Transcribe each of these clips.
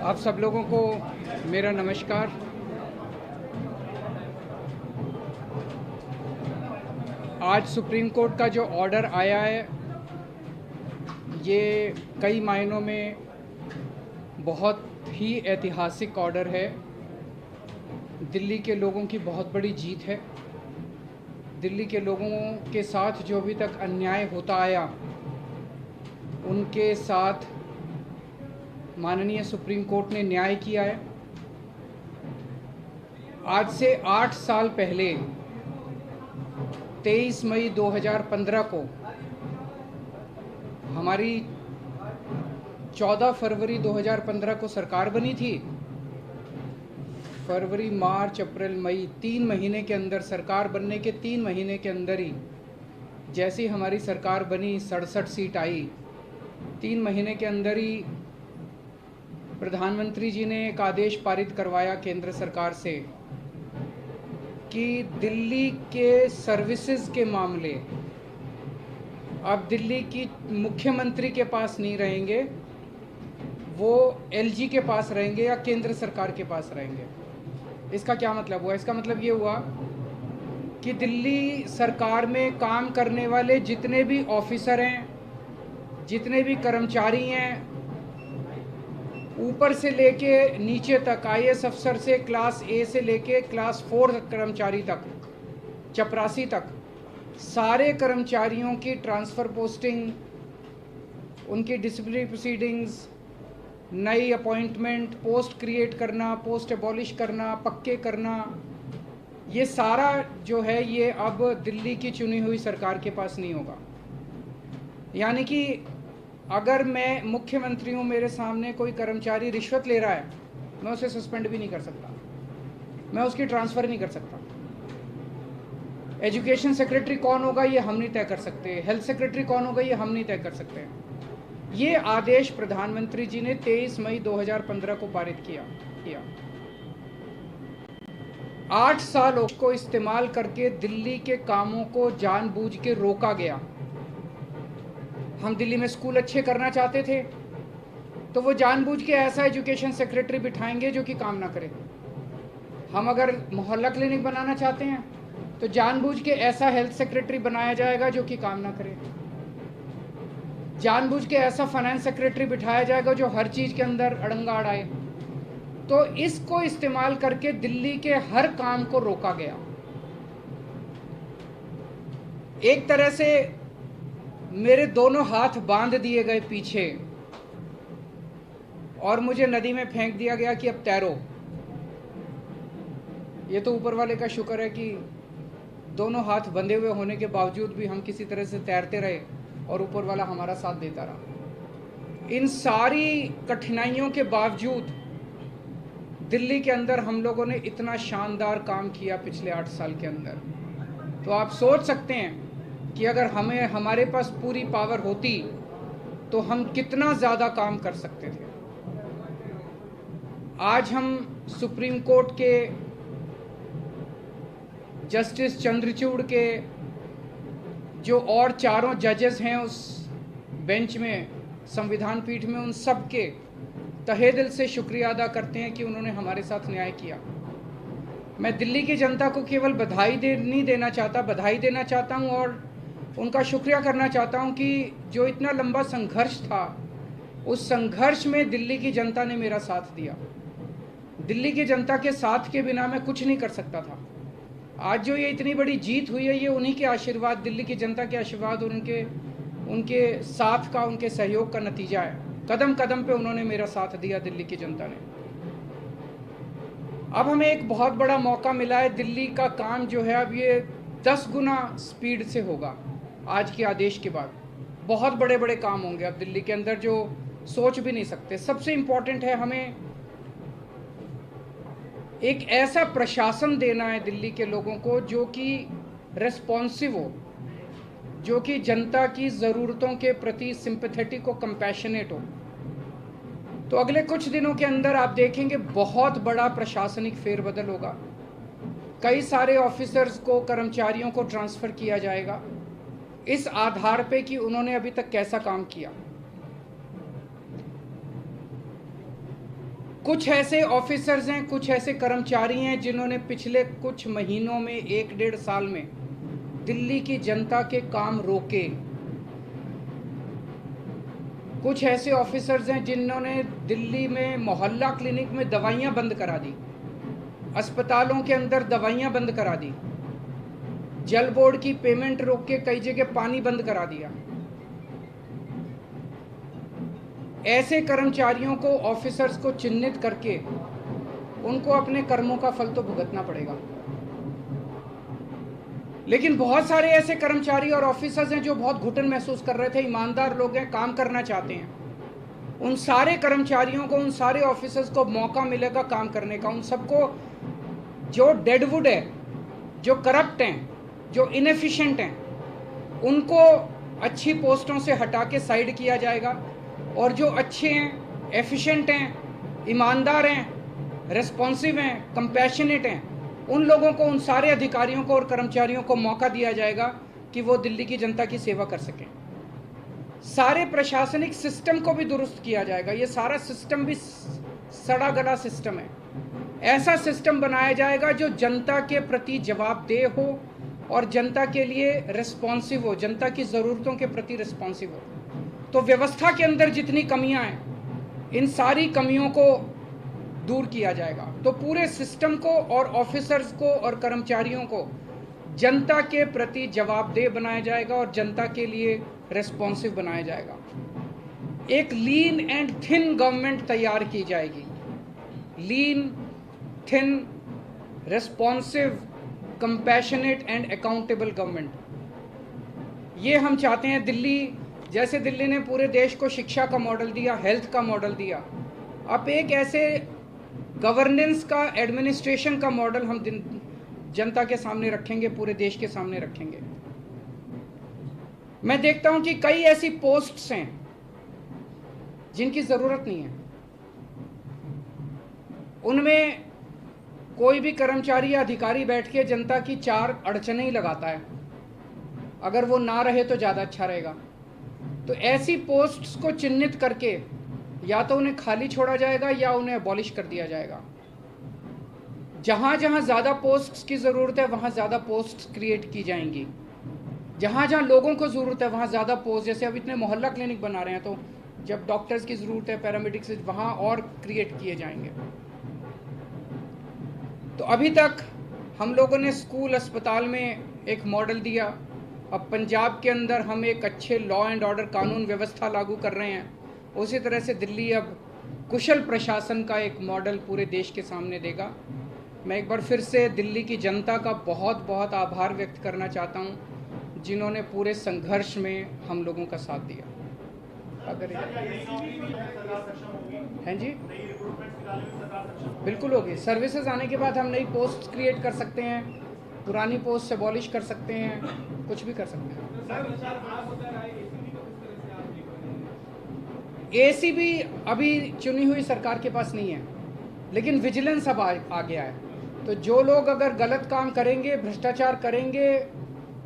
आप सब लोगों को मेरा नमस्कार। आज सुप्रीम कोर्ट का जो ऑर्डर आया है ये कई मायनों में बहुत ही ऐतिहासिक ऑर्डर है। दिल्ली के लोगों की बहुत बड़ी जीत है। दिल्ली के लोगों के साथ जो अभी तक अन्याय होता आया उनके साथ माननीय सुप्रीम कोर्ट ने न्याय किया है। आज से 8 साल पहले 23 मई 2015 को हमारी 14 फरवरी 2015 को सरकार बनी थी। फरवरी, मार्च, अप्रैल, मई 3 महीने के अंदर, सरकार बनने के 3 महीने के अंदर ही जैसी हमारी सरकार बनी 67 सीट आई। 3 महीने के अंदर ही प्रधानमंत्री जी ने एक आदेश पारित करवाया केंद्र सरकार से कि दिल्ली के सर्विसेज के मामले अब दिल्ली की मुख्यमंत्री के पास नहीं रहेंगे, वो एलजी के पास रहेंगे या केंद्र सरकार के पास रहेंगे। इसका क्या मतलब हुआ? इसका मतलब ये हुआ कि दिल्ली सरकार में काम करने वाले जितने भी ऑफिसर हैं, जितने भी कर्मचारी हैं, ऊपर से लेके नीचे तक, आईएएस अफसर से क्लास ए से लेके क्लास 4 कर्मचारी तक, चपरासी तक, सारे कर्मचारियों की ट्रांसफ़र पोस्टिंग, उनकी डिसिप्लिनरी प्रोसीडिंग्स, नई अपॉइंटमेंट, पोस्ट क्रिएट करना, पोस्ट एबॉलिश करना, पक्के करना, ये सारा जो है ये अब दिल्ली की चुनी हुई सरकार के पास नहीं होगा। यानी कि अगर मैं मुख्यमंत्री हूँ, मेरे सामने कोई कर्मचारी रिश्वत ले रहा है, मैं उसे सस्पेंड भी नहीं कर सकता, मैं उसकी ट्रांसफ़र नहीं कर सकता। एजुकेशन सेक्रेटरी कौन होगा ये हम नहीं तय कर सकते, हेल्थ सेक्रेटरी कौन होगा ये हम नहीं तय कर सकते। ये आदेश प्रधानमंत्री जी ने 23 मई 2015 को पारित किया। 8 साल को इस्तेमाल करके दिल्ली के कामों को जानबूझ के रोका गया। हम दिल्ली में स्कूल अच्छे करना चाहते थे तो वो जानबूझ के ऐसा एजुकेशन सेक्रेटरी बिठाएंगे जो कि काम ना करे। हम अगर मोहल्ला क्लिनिक बनाना चाहते हैं तो जानबूझ के ऐसा हेल्थ सेक्रेटरी बनाया जाएगा जो कि काम ना करे। जानबूझ के ऐसा फाइनेंस सेक्रेटरी बिठाया जाएगा जो हर चीज़ के अंदर अड़ंगा अड़ाए। तो इसको इस्तेमाल करके दिल्ली के हर काम को रोका गया। एक तरह से मेरे दोनों हाथ बांध दिए गए पीछे और मुझे नदी में फेंक दिया गया कि अब तैरो। ये तो ऊपर वाले का शुक्र है कि दोनों हाथ बंधे हुए होने के बावजूद भी हम किसी तरह से तैरते रहे और ऊपर वाला हमारा साथ देता रहा। इन सारी कठिनाइयों के बावजूद दिल्ली के अंदर हम लोगों ने इतना शानदार काम किया पिछले 8 साल के अंदर। तो आप सोच सकते हैं कि अगर हमारे पास पूरी पावर होती तो हम कितना ज़्यादा काम कर सकते थे। आज हम सुप्रीम कोर्ट के जस्टिस चंद्रचूड़ के जो और चारों जजेस हैं उस बेंच में, संविधान पीठ में, उन सब के तहे दिल से शुक्रिया अदा करते हैं कि उन्होंने हमारे साथ न्याय किया। मैं दिल्ली की जनता को केवल नहीं देना चाहता, बधाई देना चाहता हूं और उनका शुक्रिया करना चाहता हूं कि जो इतना लंबा संघर्ष था उस संघर्ष में दिल्ली की जनता ने मेरा साथ दिया। दिल्ली की जनता के साथ के बिना मैं कुछ नहीं कर सकता था। आज जो ये इतनी बड़ी जीत हुई है ये उन्हीं के आशीर्वाद, दिल्ली की जनता के आशीर्वाद और उनके साथ का, उनके सहयोग का नतीजा है। कदम कदम पे उन्होंने मेरा साथ दिया दिल्ली की जनता ने। अब हमें एक बहुत बड़ा मौका मिला है। दिल्ली का काम जो है अब ये 10 गुना स्पीड से होगा। आज के आदेश के बाद बहुत बड़े बड़े काम होंगे अब दिल्ली के अंदर जो सोच भी नहीं सकते। सबसे इम्पोर्टेंट है हमें एक ऐसा प्रशासन देना है दिल्ली के लोगों को जो कि रेस्पॉन्सिव हो, जो कि जनता की ज़रूरतों के प्रति सिंपैथेटिक हो, कंपैशनेट हो। तो अगले कुछ दिनों के अंदर आप देखेंगे बहुत बड़ा प्रशासनिक फेरबदल होगा। कई सारे ऑफिसर्स को, कर्मचारियों को ट्रांसफ़र किया जाएगा इस आधार पे कि उन्होंने अभी तक कैसा काम किया। कुछ ऐसे ऑफिसर्स हैं, कुछ ऐसे कर्मचारी हैं जिन्होंने पिछले कुछ महीनों में, 1-1.5 साल में दिल्ली की जनता के काम रोके। कुछ ऐसे ऑफिसर्स हैं जिन्होंने दिल्ली में मोहल्ला क्लिनिक में दवाइयां बंद करा दी, अस्पतालों के अंदर दवाइयां बंद करा दी, जल बोर्ड की पेमेंट रोक के कई जगह पानी बंद करा दिया। ऐसे कर्मचारियों को, ऑफिसर्स को चिन्हित करके उनको अपने कर्मों का फल तो भुगतना पड़ेगा। लेकिन बहुत सारे ऐसे कर्मचारी और ऑफिसर्स हैं जो बहुत घुटन महसूस कर रहे थे, ईमानदार लोग हैं, काम करना चाहते हैं। उन सारे कर्मचारियों को, उन सारे ऑफिसर्स को मौका मिलेगा काम करने का। उन सबको जो डेडवुड है, जो करप्ट हैं, जो इनएफिशिएंट हैं, उनको अच्छी पोस्टों से हटा के साइड किया जाएगा, और जो अच्छे हैं, एफिशिएंट हैं, ईमानदार हैं, रिस्पॉन्सिव हैं, कंपैशनेट हैं, उन लोगों को, उन सारे अधिकारियों को और कर्मचारियों को मौका दिया जाएगा कि वो दिल्ली की जनता की सेवा कर सकें। सारे प्रशासनिक सिस्टम को भी दुरुस्त किया जाएगा। ये सारा सिस्टम भी सड़ा गला सिस्टम है। ऐसा सिस्टम बनाया जाएगा जो जनता के प्रति जवाबदेह हो और जनता के लिए रिस्पॉन्सिव हो, जनता की ज़रूरतों के प्रति रिस्पॉन्सिव हो। तो व्यवस्था के अंदर जितनी कमियां हैं, इन सारी कमियों को दूर किया जाएगा। तो पूरे सिस्टम को और ऑफिसर्स को और कर्मचारियों को जनता के प्रति जवाबदेह बनाया जाएगा और जनता के लिए रिस्पॉन्सिव बनाया जाएगा। एक लीन एंड थिन गवर्नमेंट तैयार की जाएगी। Lean, thin, responsive, compassionate and accountable government, ये हम चाहते हैं। दिल्ली, जैसे दिल्ली ने पूरे देश को शिक्षा का मॉडल दिया, हेल्थ का मॉडल दिया, अब एक ऐसे गवर्नेंस का, एडमिनिस्ट्रेशन का मॉडल हम जनता के सामने रखेंगे, पूरे देश के सामने रखेंगे। मैं देखता हूं कि कई ऐसी पोस्ट्स हैं जिनकी जरूरत नहीं है। उनमें कोई भी कर्मचारी या अधिकारी बैठ के जनता की 4 अड़चनें ही लगाता है। अगर वो ना रहे तो ज़्यादा अच्छा रहेगा। तो ऐसी पोस्ट्स को चिन्हित करके या तो उन्हें खाली छोड़ा जाएगा या उन्हें अबॉलिश कर दिया जाएगा। जहाँ जहाँ ज़्यादा पोस्ट्स की ज़रूरत है वहाँ ज़्यादा पोस्ट्स क्रिएट की जाएंगी। जहाँ जहाँ लोगों को ज़रूरत है वहाँ ज़्यादा पोस्ट, जैसे अब इतने मोहल्ला क्लिनिक बना रहे हैं, तो जब डॉक्टर्स की ज़रूरत है, पैरामेडिक्स, वहाँ और क्रिएट किए जाएंगे। तो अभी तक हम लोगों ने स्कूल, अस्पताल में एक मॉडल दिया। अब पंजाब के अंदर हम एक अच्छे लॉ एंड ऑर्डर, कानून व्यवस्था लागू कर रहे हैं। उसी तरह से दिल्ली अब कुशल प्रशासन का एक मॉडल पूरे देश के सामने देगा। मैं एक बार फिर से दिल्ली की जनता का बहुत बहुत आभार व्यक्त करना चाहता हूं, जिन्होंने पूरे संघर्ष में हम लोगों का साथ दिया। अगर हैं जी, बिल्कुल होगी। सर्विसेज आने के बाद हम नई पोस्ट क्रिएट कर सकते हैं, पुरानी पोस्ट अबॉलिश कर सकते हैं, कुछ भी कर सकते हैं। एसीबी अभी चुनी हुई सरकार के पास नहीं है, लेकिन विजिलेंस अब आ गया है। तो जो लोग अगर गलत काम करेंगे, भ्रष्टाचार करेंगे,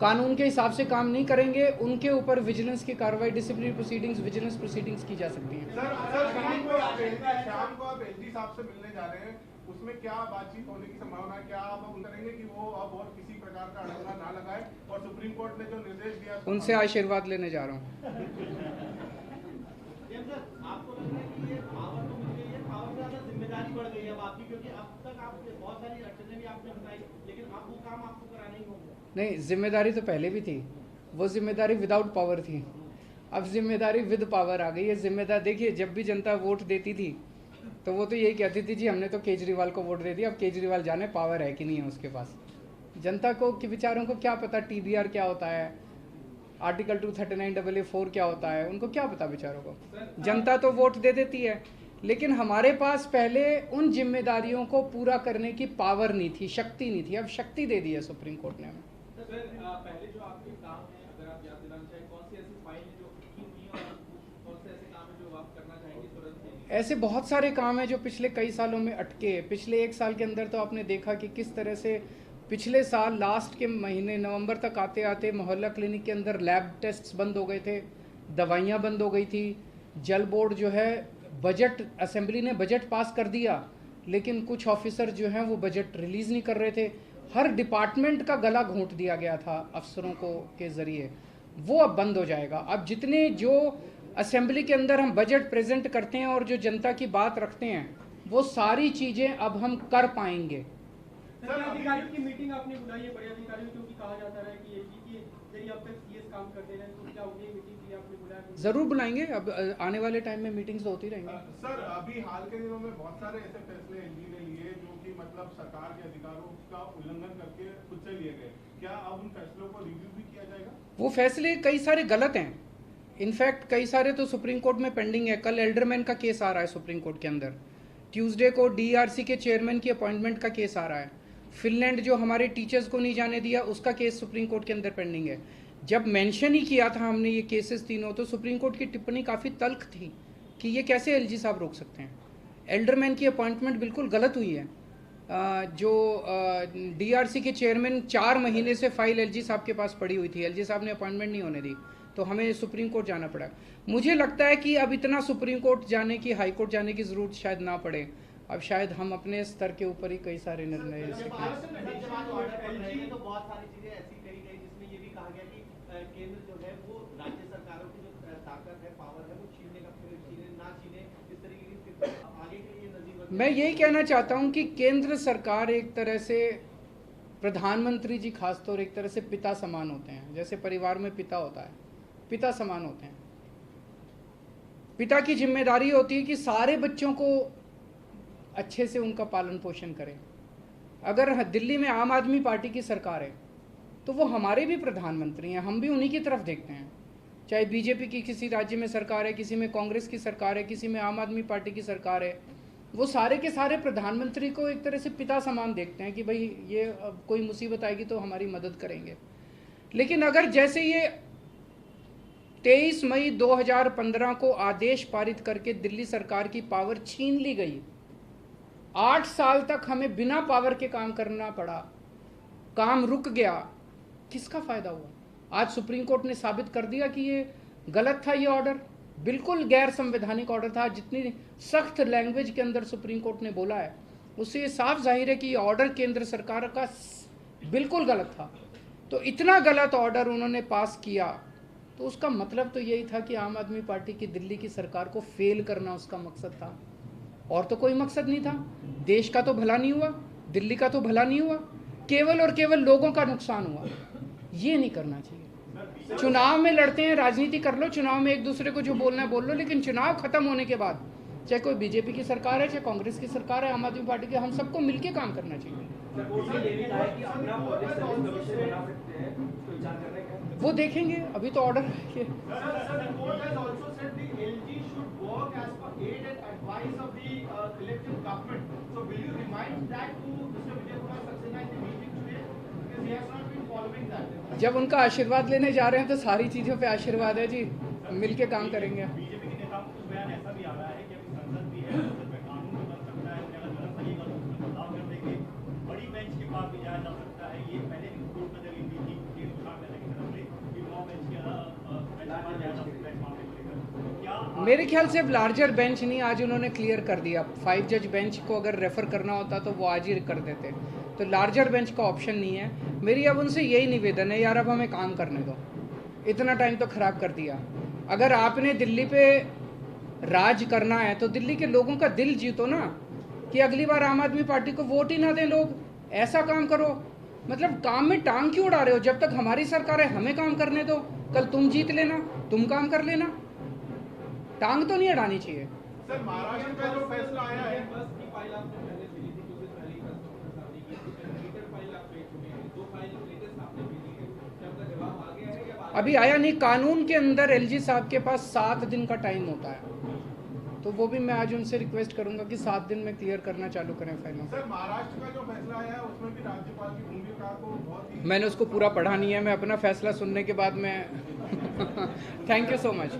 कानून के हिसाब से काम नहीं करेंगे, उनके ऊपर विजिलेंस की कार्रवाई, डिसिप्लिनरी प्रोसीडिंग्स, विजिलेंस प्रोसीडिंग्स की जा सकती है। शाम को आप एलजी साहब से मिलने जा रहे हैं, उसमें क्या बातचीत होने की संभावना है? क्या आप उनसे कहेंगे कि वो अब और किसी प्रकार का अड़ंगा ना लगाए, और सुप्रीम कोर्ट ने जो निर्देश दिया उनसे आशीर्वाद लेने जा रहा हूँ। आपको लग रहा है कि ये पावर तो मिल गई है, पावर से ज्यादा जिम्मेदारी बढ़ गई है अब आपकी, क्योंकि अब तक आप बहुत सारी अड़चनें भी आपने बताई, लेकिन अब वो काम आपको कराना ही होगा। नहीं, जिम्मेदारी तो पहले भी थी, वो जिम्मेदारी विदाउट पावर थी। अब जिम्मेदारी विद पावर आ गई है। जिम्मेदार देखिए, जब भी जनता वोट देती थी तो वो तो यही कहती थी जी हमने तो केजरीवाल को वोट दे दिया। अब केजरीवाल जाने पावर है कि नहीं है उसके पास। जनता को कि बेचारों को क्या पता टीबीआर क्या होता है, आर्टिकल 239AA4 क्या होता है, उनको क्या पता बेचारों को। जनता तो वोट दे देती है, लेकिन हमारे पास पहले उन जिम्मेदारियों को पूरा करने की पावर नहीं थी, शक्ति नहीं थी। अब शक्ति दे दी है सुप्रीम कोर्ट ने हमें। पहले जो आपके काम है, अगर आप याद दिलाना चाहें, कौन सी ऐसी फाइल है जो की हुई है और कौन से ऐसे काम है जो आप करना चाहेंगे तुरंत? ऐसे बहुत सारे काम हैं जो पिछले कई सालों में अटके। पिछले 1 साल के अंदर तो आपने देखा कि किस तरह से पिछले साल लास्ट के महीने नवंबर तक आते आते मोहल्ला क्लिनिक के अंदर लैब टेस्ट्स बंद हो गए थे, दवाइयाँ बंद हो गई थी, जल बोर्ड जो है बजट, असेंबली ने बजट पास कर दिया, लेकिन कुछ ऑफिसर जो हैं वो बजट रिलीज़ नहीं कर रहे थे। हर डिपार्टमेंट का गला घोंट दिया गया था अफसरों को के ज़रिए, वो अब बंद हो जाएगा। अब जितने जो असेंबली के अंदर हम बजट प्रेजेंट करते हैं और जो जनता की बात रखते हैं, वो सारी चीज़ें अब हम कर पाएंगे। अधिकारियों की मीटिंग आपने बुलाई है, बड़े अधिकारियों, क्योंकि कहा जाता है कि एजी की यदि अब तक सीएस काम करते रहे तो क्या उन्हें मीटिंग के लिए आपने बुलाया? ज़रूर बुलाएंगे, अब आने वाले टाइम में मीटिंग्स होती रहेंगी। सर, अभी हाल के दिनों में बहुत सारे ऐसे फैसले एलजी ने लिए जो कि मतलब सरकार के अधिकारों का उल्लंघन करके खुद से लिए गए, क्या अब उन फैसलों को रिव्यू भी किया जाएगा? वो फैसले कई सारे गलत हैं, इनफैक्ट कई सारे तो सुप्रीम कोर्ट में पेंडिंग है। कल एल्डरमैन का केस आ रहा है सुप्रीम कोर्ट के अंदर, ट्यूसडे को डीआरसी के चेयरमैन की अपॉइंटमेंट का केस आ रहा है, फिनलैंड जो हमारे टीचर्स को नहीं जाने दिया उसका केस सुप्रीम कोर्ट के अंदर पेंडिंग है। जब मेंशन ही किया था हमने ये केसेस तीनों, तो सुप्रीम कोर्ट की टिप्पणी काफ़ी तल्ख थी कि ये कैसे एलजी साहब रोक सकते हैं। एल्डरमैन की अपॉइंटमेंट बिल्कुल गलत हुई है। जो डीआरसी के चेयरमैन 4 महीने से फाइल एलजी साहब के पास पड़ी हुई थी, एलजी साहब ने अपॉइंटमेंट नहीं होने दी, तो हमें सुप्रीम कोर्ट जाना पड़ा। मुझे लगता है कि अब इतना सुप्रीम कोर्ट जाने की, हाई कोर्ट जाने की ज़रूरत शायद ना पड़े। अब शायद हम अपने स्तर के ऊपर ही कई सारे निर्णय तो बहुत सारी चीजें ऐसी कही गई जिसमें ये भी कहा गया कि केंद्र जो है वो राज्य सरकारों की जो ताकत है, पावर है, वो छीनने का, ना छीने, इस तरीके की आगे के लिए नजीर। मैं यही कहना चाहता हूं कि केंद्र सरकार एक तरह से, प्रधानमंत्री जी खासतौर एक तरह से पिता समान होते हैं। जैसे परिवार में पिता होता है, पिता समान होते हैं। पिता की जिम्मेदारी होती है कि सारे बच्चों को अच्छे से उनका पालन पोषण करें। अगर दिल्ली में आम आदमी पार्टी की सरकार है तो वो हमारे भी प्रधानमंत्री हैं, हम भी उन्हीं की तरफ देखते हैं। चाहे बीजेपी की किसी राज्य में सरकार है, किसी में कांग्रेस की सरकार है, किसी में आम आदमी पार्टी की सरकार है, वो सारे के सारे प्रधानमंत्री को एक तरह से पिता समान देखते हैं कि भाई ये कोई मुसीबत आएगी तो हमारी मदद करेंगे। लेकिन अगर जैसे ये 23 मई 2015 को आदेश पारित करके दिल्ली सरकार की पावर छीन ली गई, 8 साल तक हमें बिना पावर के काम करना पड़ा, काम रुक गया, किसका फ़ायदा हुआ? आज सुप्रीम कोर्ट ने साबित कर दिया कि ये गलत था, ये ऑर्डर बिल्कुल गैर संवैधानिक ऑर्डर था। जितनी सख्त लैंग्वेज के अंदर सुप्रीम कोर्ट ने बोला है, उससे ये साफ जाहिर है कि ये ऑर्डर केंद्र सरकार का बिल्कुल गलत था। तो इतना गलत ऑर्डर उन्होंने पास किया, तो उसका मतलब तो यही था कि आम आदमी पार्टी की दिल्ली की सरकार को फेल करना उसका मकसद था, और तो कोई मकसद नहीं था। देश का तो भला नहीं हुआ, दिल्ली का तो भला नहीं हुआ, केवल और केवल लोगों का नुकसान हुआ। ये नहीं करना चाहिए। चुनाव में लड़ते हैं, राजनीति कर लो, चुनाव में एक दूसरे को जो बोलना है बोल लो, लेकिन चुनाव खत्म होने के बाद चाहे कोई बीजेपी की सरकार है, चाहे कांग्रेस की सरकार है, आम आदमी पार्टी की, हम सबको मिलके काम करना चाहिए। वो देखेंगे, अभी तो ऑर्डर है। जब उनका आशीर्वाद लेने जा रहे हैं तो सारी चीज़ों पे आशीर्वाद है जी, मिलके काम करेंगे। बीजेपी के नेताओं को बयान ऐसा भी आ रहा है कि अभी संसद भी है, संसद में कानून भी बन सकता है, अगर गलत लगेगा तो उसमें बदलाव कर देंगे, बड़ी बेंच के पास भी जाया जा सकता है। ये पहले भी कोर्ट में दलील दी थी की तरफ से कि 9 बेंच के जाया जा सकता है मामले को लेकर। क्या मेरे ख्याल से अब लार्जर बेंच नहीं, आज उन्होंने क्लियर कर दिया। 5 जज बेंच को अगर रेफर करना होता तो वो आज ही कर देते, तो लार्जर बेंच का ऑप्शन नहीं है। मेरी अब उनसे यही निवेदन है, यार अब हमें काम करने दो, इतना टाइम तो ख़राब कर दिया। अगर आपने दिल्ली पे राज करना है तो दिल्ली के लोगों का दिल जीतो ना, कि अगली बार आम आदमी पार्टी को वोट ही ना दें लोग। ऐसा काम करो, मतलब काम में टांग क्यों उड़ा रहे हो? जब तक हमारी सरकार है हमें काम करने दो, कल तुम जीत लेना, तुम काम कर लेना, टांग तो नहीं अड़ानी चाहिए। सर, महाराष्ट्र का जो फैसला आया है, बस की फाइल आपने पहले भेजी थी, कुछ दिन पहले कंप्यूटर फाइल आप भेज चुके हैं, 2 फाइल लेटेस्ट आपने भेजी है, क्या उनका जवाब आ गया है या अभी आया नहीं? कानून के अंदर एलजी साहब के पास 7 दिन का टाइम होता है, तो वो भी मैं आज उनसे रिक्वेस्ट करूंगा कि 7 दिन में क्लियर करना चालू करें फाइलों। सर, महाराष्ट्र का जो फैसला आया है उसमें भी राज्यपाल की भूमिका को बहुत ही, मैंने उसको पूरा पढ़ा नहीं है, मैं अपना फैसला सुनने के बाद मैं थैंक यू सो मच।